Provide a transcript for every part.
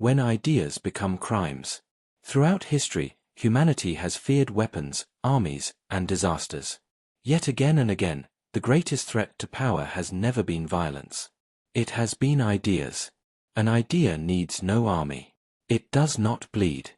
when ideas become crimes. Throughout history, humanity has feared weapons, armies, and disasters. Yet again and again, the greatest threat to power has never been violence. It has been ideas. An idea needs no army. It does not bleed.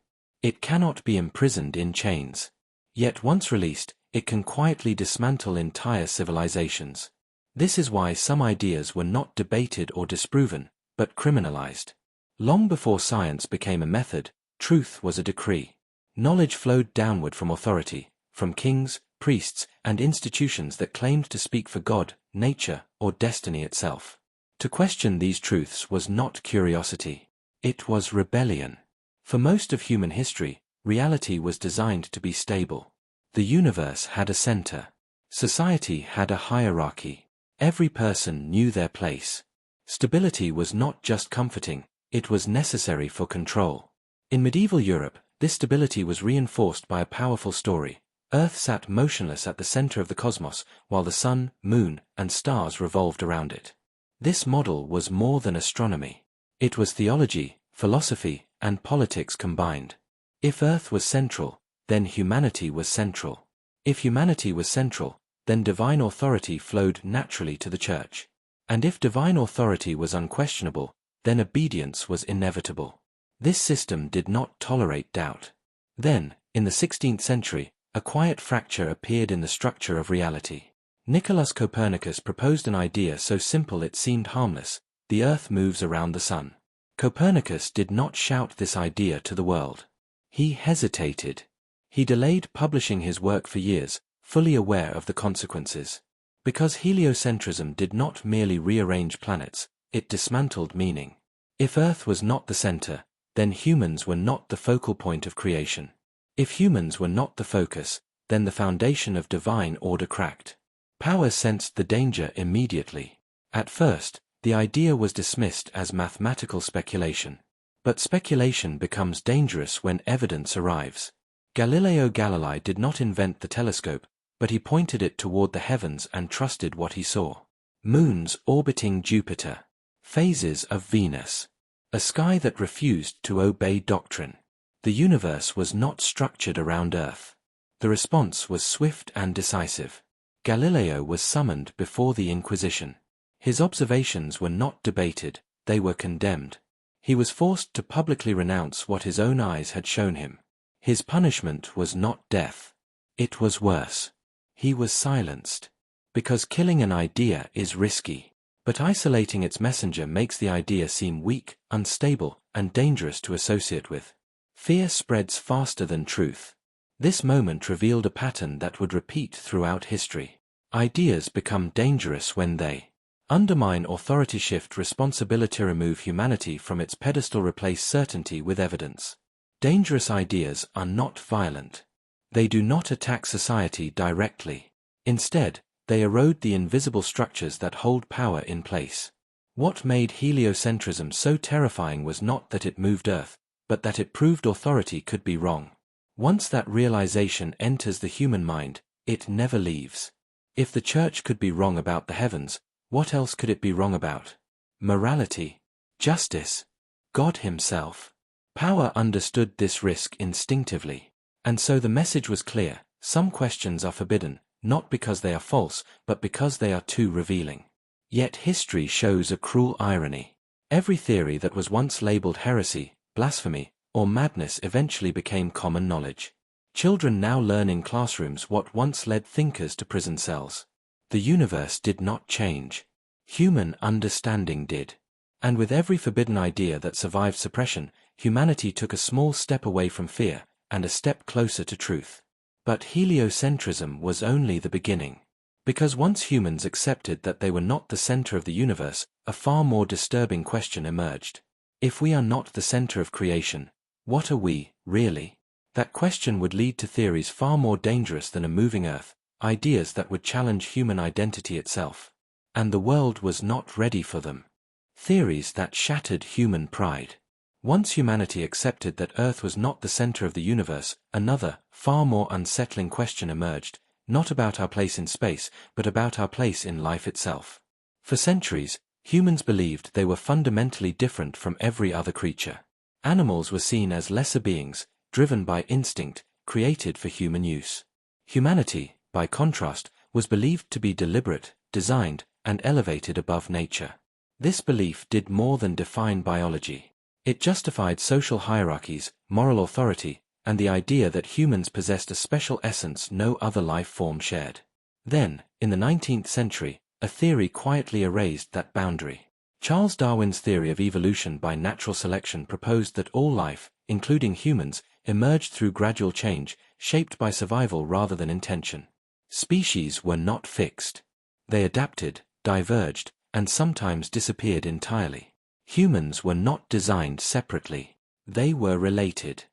It cannot be imprisoned in chains. Yet once released, it can quietly dismantle entire civilizations. This is why some ideas were not debated or disproven, but criminalized. Long before science became a method, truth was a decree. Knowledge flowed downward from authority, from kings, priests, and institutions that claimed to speak for God, nature, or destiny itself. To question these truths was not curiosity. It was rebellion. For most of human history, reality was designed to be stable. The universe had a center. Society had a hierarchy. Every person knew their place. Stability was not just comforting, it was necessary for control. In medieval Europe, this stability was reinforced by a powerful story. Earth sat motionless at the center of the cosmos, while the sun, moon, and stars revolved around it. This model was more than astronomy. It was theology, philosophy, and politics combined. If Earth was central, then humanity was central. If humanity was central, then divine authority flowed naturally to the Church. And if divine authority was unquestionable, then obedience was inevitable. This system did not tolerate doubt. Then, in the 16th century, a quiet fracture appeared in the structure of reality. Nicolaus Copernicus proposed an idea so simple it seemed harmless: the Earth moves around the sun. Copernicus did not shout this idea to the world. He hesitated. He delayed publishing his work for years, fully aware of the consequences. Because heliocentrism did not merely rearrange planets, it dismantled meaning. If Earth was not the center, then humans were not the focal point of creation. If humans were not the focus, then the foundation of divine order cracked. Power sensed the danger immediately. At first, the idea was dismissed as mathematical speculation. But speculation becomes dangerous when evidence arrives. Galileo Galilei did not invent the telescope, but he pointed it toward the heavens and trusted what he saw. Moons orbiting Jupiter. Phases of Venus. A sky that refused to obey doctrine. The universe was not structured around Earth. The response was swift and decisive. Galileo was summoned before the Inquisition. His observations were not debated, they were condemned. He was forced to publicly renounce what his own eyes had shown him. His punishment was not death. It was worse. He was silenced. Because killing an idea is risky. But isolating its messenger makes the idea seem weak, unstable, and dangerous to associate with. Fear spreads faster than truth. This moment revealed a pattern that would repeat throughout history. Ideas become dangerous when they undermine authority, shift responsibility, remove humanity from its pedestal, replace certainty with evidence. Dangerous ideas are not violent. They do not attack society directly. Instead, they erode the invisible structures that hold power in place. What made heliocentrism so terrifying was not that it moved Earth, but that it proved authority could be wrong. Once that realization enters the human mind, it never leaves. If the Church could be wrong about the heavens, what else could it be wrong about? Morality, justice, God Himself. Power understood this risk instinctively. And so the message was clear: some questions are forbidden, not because they are false, but because they are too revealing. Yet history shows a cruel irony. Every theory that was once labeled heresy, blasphemy, or madness eventually became common knowledge. Children now learn in classrooms what once led thinkers to prison cells. The universe did not change. Human understanding did. And with every forbidden idea that survived suppression, humanity took a small step away from fear, and a step closer to truth. But heliocentrism was only the beginning. Because once humans accepted that they were not the center of the universe, a far more disturbing question emerged. If we are not the center of creation, what are we, really? That question would lead to theories far more dangerous than a moving Earth, ideas that would challenge human identity itself. And the world was not ready for them. Theories that shattered human pride. Once humanity accepted that Earth was not the center of the universe, another, far more unsettling question emerged, not about our place in space, but about our place in life itself. For centuries, humans believed they were fundamentally different from every other creature. Animals were seen as lesser beings, driven by instinct, created for human use. Humanity, by contrast, was believed to be deliberate, designed, and elevated above nature. This belief did more than define biology. It justified social hierarchies, moral authority, and the idea that humans possessed a special essence no other life form shared. Then, in the 19th century, a theory quietly erased that boundary. Charles Darwin's theory of evolution by natural selection proposed that all life, including humans, emerged through gradual change, shaped by survival rather than intention. Species were not fixed. They adapted, diverged, and sometimes disappeared entirely. Humans were not designed separately. They were related.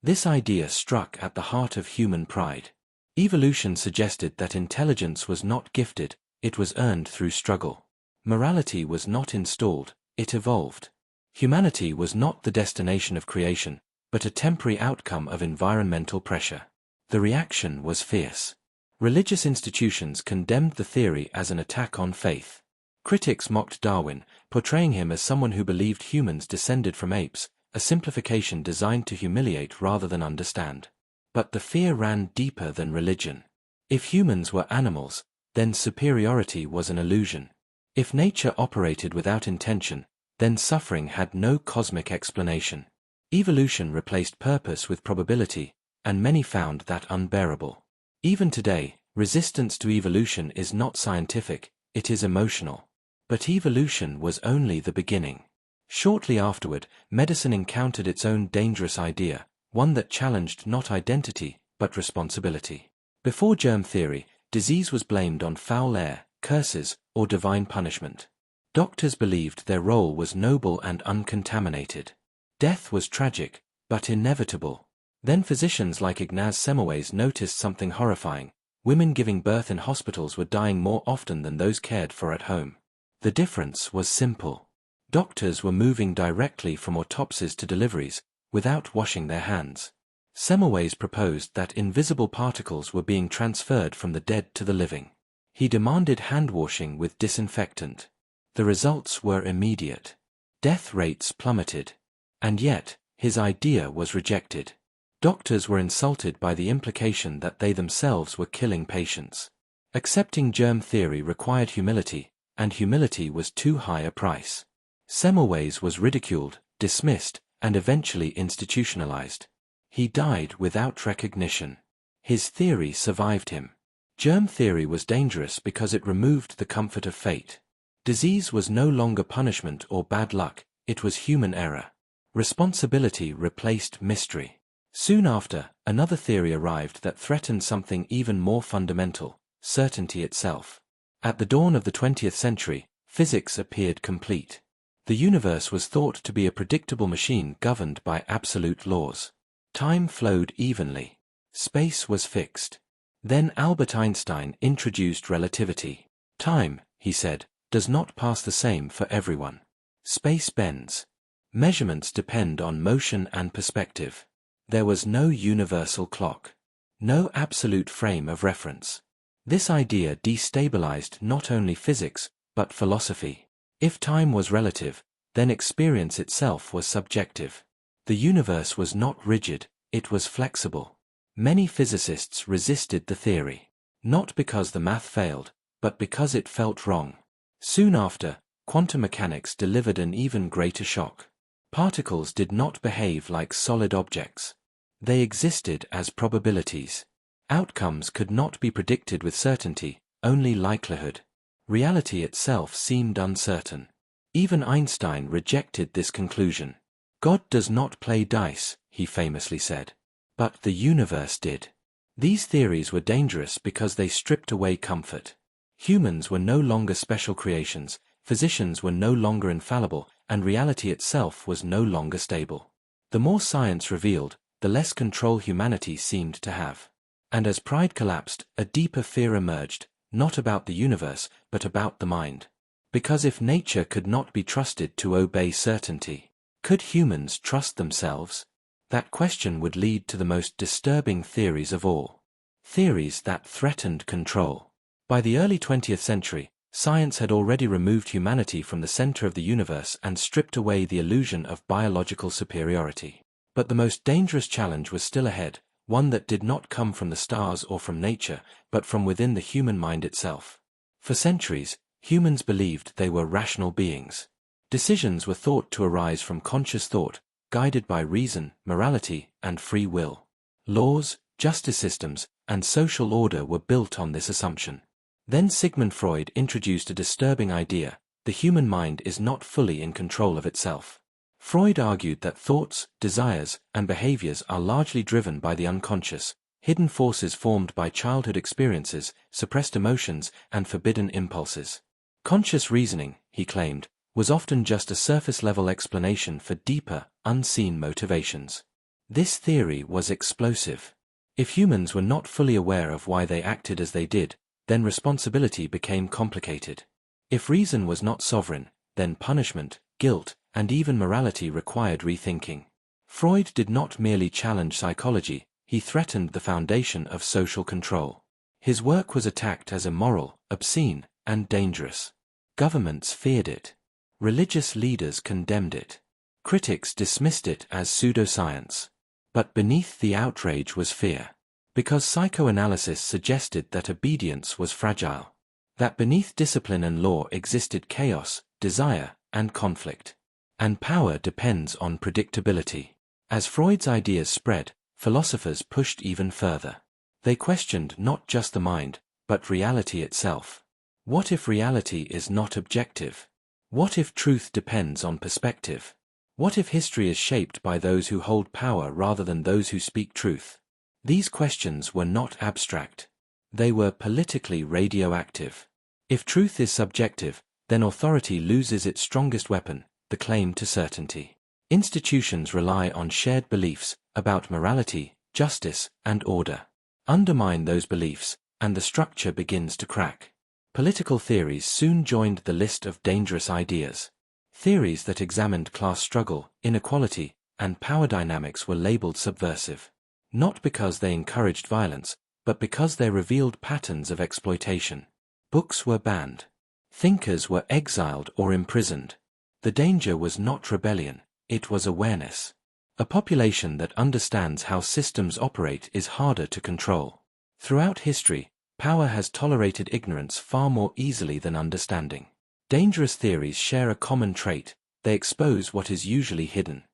This idea struck at the heart of human pride. Evolution suggested that intelligence was not gifted, it was earned through struggle. Morality was not installed, it evolved. Humanity was not the destination of creation, but a temporary outcome of environmental pressure. The reaction was fierce. Religious institutions condemned the theory as an attack on faith. Critics mocked Darwin, portraying him as someone who believed humans descended from apes, a simplification designed to humiliate rather than understand. But the fear ran deeper than religion. If humans were animals, then superiority was an illusion. If nature operated without intention, then suffering had no cosmic explanation. Evolution replaced purpose with probability, and many found that unbearable. Even today, resistance to evolution is not scientific, it is emotional. But evolution was only the beginning. Shortly afterward, medicine encountered its own dangerous idea, one that challenged not identity, but responsibility. Before germ theory, disease was blamed on foul air, curses, or divine punishment. Doctors believed their role was noble and uncontaminated. Death was tragic, but inevitable. Then physicians like Ignaz Semmelweis noticed something horrifying. Women giving birth in hospitals were dying more often than those cared for at home. The difference was simple. Doctors were moving directly from autopsies to deliveries, without washing their hands. Semmelweis proposed that invisible particles were being transferred from the dead to the living. He demanded hand-washing with disinfectant. The results were immediate. Death rates plummeted. And yet, his idea was rejected. Doctors were insulted by the implication that they themselves were killing patients. Accepting germ theory required humility, and humility was too high a price. Semmelweis was ridiculed, dismissed, and eventually institutionalized. He died without recognition. His theory survived him. Germ theory was dangerous because it removed the comfort of fate. Disease was no longer punishment or bad luck, it was human error. Responsibility replaced mystery. Soon after, another theory arrived that threatened something even more fundamental, certainty itself. At the dawn of the 20th century, physics appeared complete. The universe was thought to be a predictable machine governed by absolute laws. Time flowed evenly. Space was fixed. Then Albert Einstein introduced relativity. Time, he said, does not pass the same for everyone. Space bends. Measurements depend on motion and perspective. There was no universal clock. No absolute frame of reference. This idea destabilized not only physics, but philosophy. If time was relative, then experience itself was subjective. The universe was not rigid, it was flexible. Many physicists resisted the theory. Not because the math failed, but because it felt wrong. Soon after, quantum mechanics delivered an even greater shock. Particles did not behave like solid objects. They existed as probabilities. Outcomes could not be predicted with certainty, only likelihood. Reality itself seemed uncertain. Even Einstein rejected this conclusion. God does not play dice, he famously said. But the universe did. These theories were dangerous because they stripped away comfort. Humans were no longer special creations, physicians were no longer infallible, and reality itself was no longer stable. The more science revealed, the less control humanity seemed to have. And as pride collapsed, a deeper fear emerged, not about the universe, but about the mind. Because if nature could not be trusted to obey certainty, could humans trust themselves? That question would lead to the most disturbing theories of all. Theories that threatened control. By the early 20th century, Science had already removed humanity from the center of the universe and stripped away the illusion of biological superiority. But the most dangerous challenge was still ahead, one that did not come from the stars or from nature, but from within the human mind itself. For centuries, humans believed they were rational beings. Decisions were thought to arise from conscious thought, guided by reason, morality, and free will. Laws, justice systems, and social order were built on this assumption. Then Sigmund Freud introduced a disturbing idea: the human mind is not fully in control of itself. Freud argued that thoughts, desires, and behaviors are largely driven by the unconscious, hidden forces formed by childhood experiences, suppressed emotions, and forbidden impulses. Conscious reasoning, he claimed, was often just a surface-level explanation for deeper, unseen motivations. This theory was explosive. If humans were not fully aware of why they acted as they did, then responsibility became complicated. If reason was not sovereign, then punishment, guilt, and even morality required rethinking. Freud did not merely challenge psychology, he threatened the foundation of social control. His work was attacked as immoral, obscene, and dangerous. Governments feared it. Religious leaders condemned it. Critics dismissed it as pseudoscience. But beneath the outrage was fear. Because psychoanalysis suggested that obedience was fragile. That beneath discipline and law existed chaos, desire, and conflict. And power depends on predictability. As Freud's ideas spread, philosophers pushed even further. They questioned not just the mind, but reality itself. What if reality is not objective? What if truth depends on perspective? What if history is shaped by those who hold power rather than those who speak truth? These questions were not abstract. They were politically radioactive. If truth is subjective, then authority loses its strongest weapon, the claim to certainty. Institutions rely on shared beliefs about morality, justice, and order. Undermine those beliefs, and the structure begins to crack. Political theories soon joined the list of dangerous ideas. Theories that examined class struggle, inequality, and power dynamics were labeled subversive. Not because they encouraged violence, but because they revealed patterns of exploitation. Books were banned. Thinkers were exiled or imprisoned. The danger was not rebellion, it was awareness. A population that understands how systems operate is harder to control. Throughout history, power has tolerated ignorance far more easily than understanding. Dangerous theories share a common trait: they expose what is usually hidden.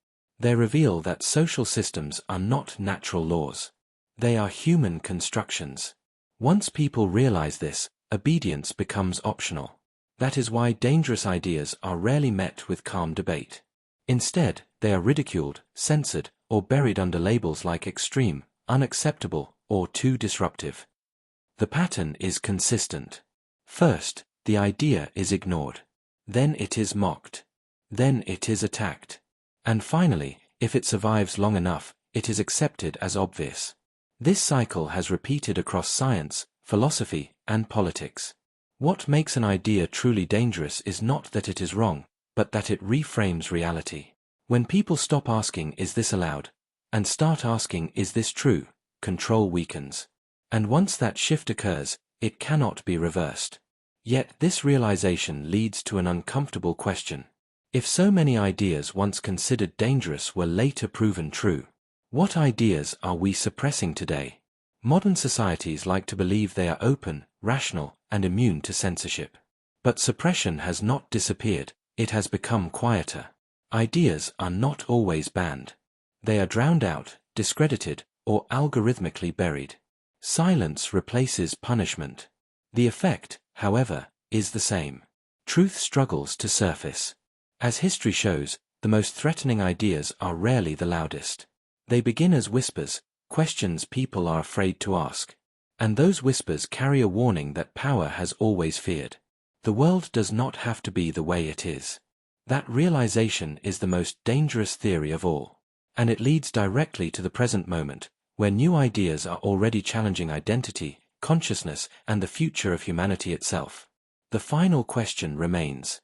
They reveal that social systems are not natural laws. They are human constructions. Once people realize this, obedience becomes optional. That is why dangerous ideas are rarely met with calm debate. Instead, they are ridiculed, censored, or buried under labels like extreme, unacceptable, or too disruptive. The pattern is consistent. First, the idea is ignored. Then it is mocked. Then it is attacked. And finally, if it survives long enough, it is accepted as obvious. This cycle has repeated across science, philosophy, and politics. What makes an idea truly dangerous is not that it is wrong, but that it reframes reality. When people stop asking, "Is this allowed?" and start asking, "Is this true?" control weakens. And once that shift occurs, it cannot be reversed. Yet this realization leads to an uncomfortable question. If so many ideas once considered dangerous were later proven true, what ideas are we suppressing today? Modern societies like to believe they are open, rational, and immune to censorship. But suppression has not disappeared, it has become quieter. Ideas are not always banned. They are drowned out, discredited, or algorithmically buried. Silence replaces punishment. The effect, however, is the same. Truth struggles to surface. As history shows, the most threatening ideas are rarely the loudest. They begin as whispers, questions people are afraid to ask. And those whispers carry a warning that power has always feared. The world does not have to be the way it is. That realization is the most dangerous theory of all. And it leads directly to the present moment, where new ideas are already challenging identity, consciousness, and the future of humanity itself. The final question remains: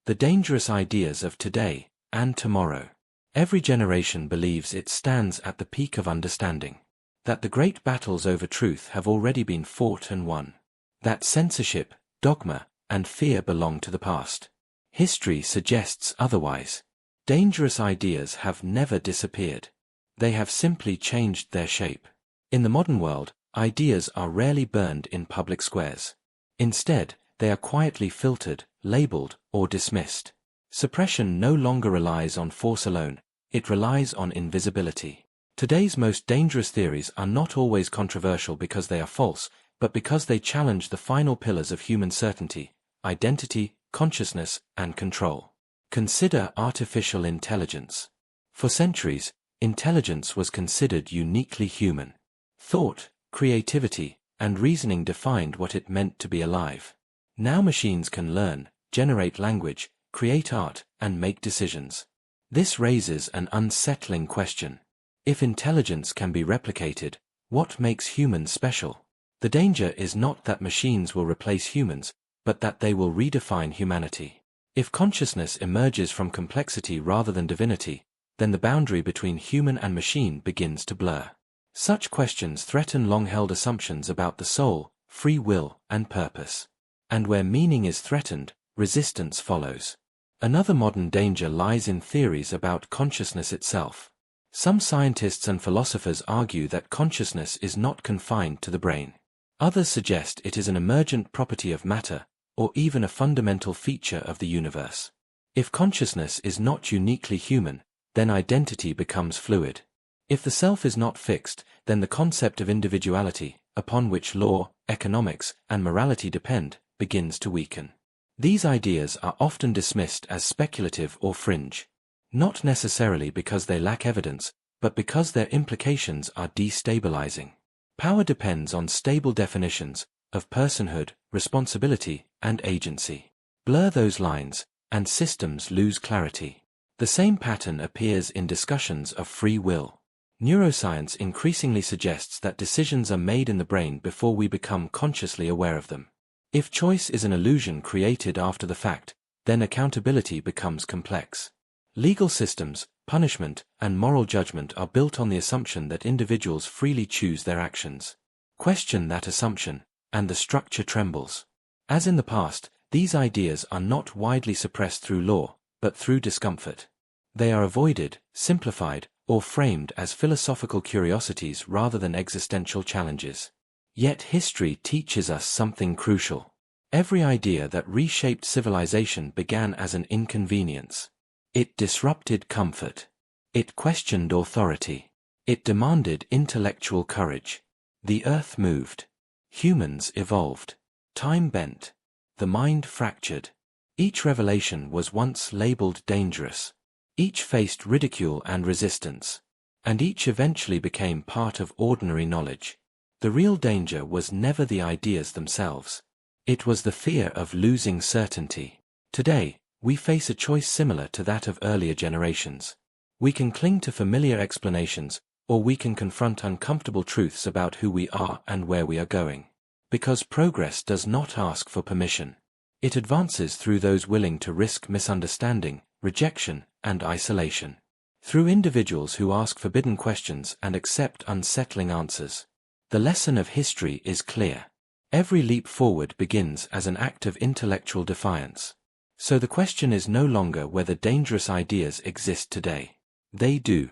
the dangerous ideas of today and tomorrow. Every generation believes it stands at the peak of understanding. That the great battles over truth have already been fought and won. That censorship, dogma, and fear belong to the past. History suggests otherwise. Dangerous ideas have never disappeared. They have simply changed their shape. In the modern world, ideas are rarely burned in public squares. Instead, they are quietly filtered, labeled, or dismissed. Suppression no longer relies on force alone, it relies on invisibility. Today's most dangerous theories are not always controversial because they are false, but because they challenge the final pillars of human certainty: identity, consciousness, and control. Consider artificial intelligence. For centuries, intelligence was considered uniquely human. Thought, creativity, and reasoning defined what it meant to be alive. Now machines can learn, generate language, create art, and make decisions. This raises an unsettling question. If intelligence can be replicated, what makes humans special? The danger is not that machines will replace humans, but that they will redefine humanity. If consciousness emerges from complexity rather than divinity, then the boundary between human and machine begins to blur. Such questions threaten long-held assumptions about the soul, free will, and purpose. And where meaning is threatened, resistance follows. Another modern danger lies in theories about consciousness itself. Some scientists and philosophers argue that consciousness is not confined to the brain. Others suggest it is an emergent property of matter, or even a fundamental feature of the universe. If consciousness is not uniquely human, then identity becomes fluid. If the self is not fixed, then the concept of individuality, upon which law, economics, and morality depend, begins to weaken. These ideas are often dismissed as speculative or fringe, not necessarily because they lack evidence, but because their implications are destabilizing. Power depends on stable definitions of personhood, responsibility, and agency. Blur those lines, and systems lose clarity. The same pattern appears in discussions of free will. Neuroscience increasingly suggests that decisions are made in the brain before we become consciously aware of them. If choice is an illusion created after the fact, then accountability becomes complex. Legal systems, punishment, and moral judgment are built on the assumption that individuals freely choose their actions. Question that assumption, and the structure trembles. As in the past, these ideas are not widely suppressed through law, but through discomfort. They are avoided, simplified, or framed as philosophical curiosities rather than existential challenges. Yet history teaches us something crucial. Every idea that reshaped civilization began as an inconvenience. It disrupted comfort. It questioned authority. It demanded intellectual courage. The earth moved. Humans evolved. Time bent. The mind fractured. Each revelation was once labeled dangerous. Each faced ridicule and resistance. And each eventually became part of ordinary knowledge. The real danger was never the ideas themselves. It was the fear of losing certainty. Today, we face a choice similar to that of earlier generations. We can cling to familiar explanations, or we can confront uncomfortable truths about who we are and where we are going. Because progress does not ask for permission. It advances through those willing to risk misunderstanding, rejection, and isolation. Through individuals who ask forbidden questions and accept unsettling answers. The lesson of history is clear. Every leap forward begins as an act of intellectual defiance. So the question is no longer whether dangerous ideas exist today. They do.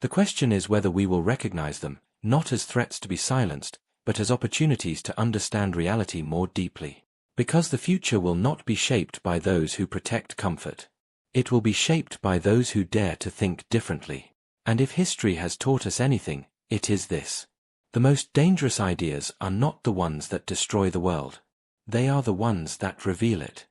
The question is whether we will recognize them, not as threats to be silenced, but as opportunities to understand reality more deeply. Because the future will not be shaped by those who protect comfort. It will be shaped by those who dare to think differently. And if history has taught us anything, it is this. The most dangerous ideas are not the ones that destroy the world. They are the ones that reveal it.